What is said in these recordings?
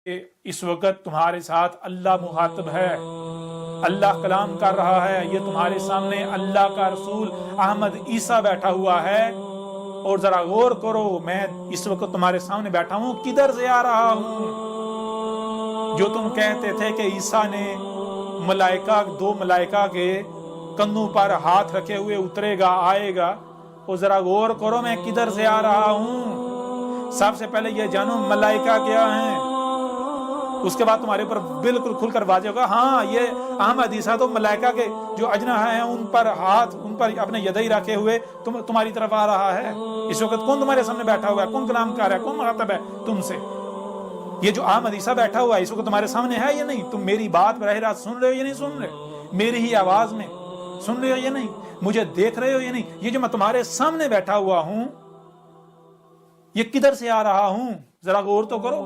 کہ اس وقت تمہارے ساتھ اللہ مخاطب ہے، اللہ کلام کر رہا ہے، یہ تمہارے سامنے اللہ کا رسول احمد عیسیٰ بیٹھا ہوا ہے، اور ذرا غور کرو میں اس وقت تمہارے سامنے بیٹھا ہوں، کدھر سے آ رہا ہوں؟ جو تم کہتے تھے کہ عیسیٰ نے دو ملائکہ کے کندھوں پر ہاتھ رکھے ہوئے اترے گا، آئے گا، اور ذرا غور کرو میں کدھر سے آ رہا ہوں۔ سب سے پہلے یہ جانو ملائکہ کیا ہیں، اس کے بعد تمہارے اوپر بالکل کھل کر واضح ہوگا ہاں یہ احمد عیسیٰ تو ملائکہ کے جو اجنحہ ہیں ان پر ہاتھ، ان پر اپنے یدئی رکھے ہوئے تمہاری طرف آ رہا ہے۔ اس وقت کون تمہارے سامنے بیٹھا ہوا ہے، کون کلام کر رہا ہے، کون مخاطب ہے تم سے؟ یہ جو احمد عیسیٰ بیٹھا ہوا ہے اس وقت تمہارے سامنے ہے یا نہیں؟ تم میری بات براہ راست سن رہے ہو یا نہیں سن رہے؟ میری ہی آواز میں سن رہے ہو یا نہیں؟ مجھے دیکھ رہے ہو یا نہیں؟ یہ جو میں تمہارے سامنے بیٹھا ہوا ہوں یہ کدھر سے آ رہا ہوں؟ ذرا غور تو کرو،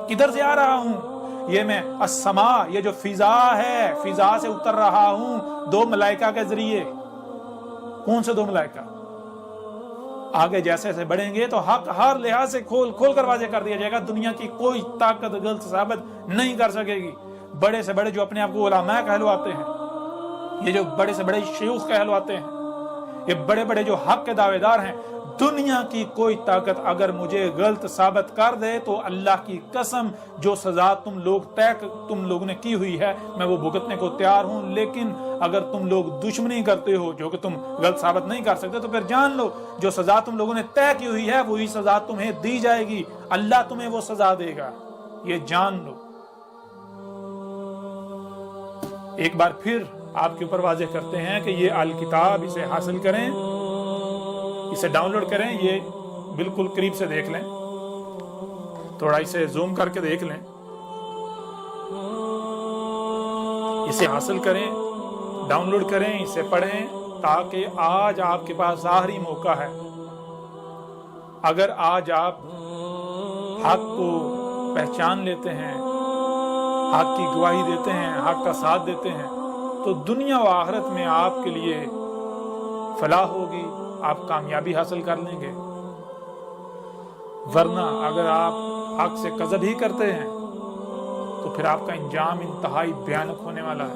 کدھر سے آ رہا ہوں؟ یہ میں السماء، یہ جو فضا ہے، فضا سے اتر رہا ہوں دو ملائکہ کے ذریعے۔ کون سے دو ملائکہ؟ آگے جیسے جیسے بڑھیں گے تو حق ہر لحاظ سے کھول کر واضح کر دیا جائے گا، دنیا کی کوئی طاقت غلط ثابت نہیں کر سکے گی۔ بڑے سے بڑے جو اپنے آپ کو علماء کہلواتے ہیں، یہ جو بڑے سے بڑے شیوخ کہلواتے ہیں، یہ بڑے بڑے جو حق کے دعوے دار ہیں، دنیا کی کوئی طاقت اگر مجھے غلط ثابت کر دے تو اللہ کی قسم جو سزا تم لوگوں نے کی ہوئی ہے میں وہ بھگتنے کو تیار ہوں، لیکن اگر تم لوگ دشمنی کرتے ہو جو کہ تم غلط ثابت نہیں کر سکتے تو پھر جان لو جو سزا تم لوگوں نے طے کی ہوئی ہے وہی سزا تمہیں دی جائے گی، اللہ تمہیں وہ سزا دے گا، یہ جان لو۔ ایک بار پھر آپ کے اوپر واضح کرتے ہیں کہ یہ الکتاب، اسے حاصل کریں، اسے ڈاؤن لوڈ کریں، یہ بالکل قریب سے دیکھ لیں، تھوڑا اسے زوم کر کے دیکھ لیں، اسے حاصل کریں، ڈاؤن لوڈ کریں، اسے پڑھیں، تاکہ آج آپ کے پاس ظاہری موقع ہے۔ اگر آج آپ حق کو پہچان لیتے ہیں، حق کی گواہی دیتے ہیں، حق کا ساتھ دیتے ہیں تو دنیا و آخرت میں آپ کے لیے فلاح ہوگی، آپ کامیابی حاصل کر لیں گے۔ ورنہ اگر آپ حق سے کذب ہی کرتے ہیں تو پھر آپ کا انجام انتہائی بھیانک ہونے والا ہے۔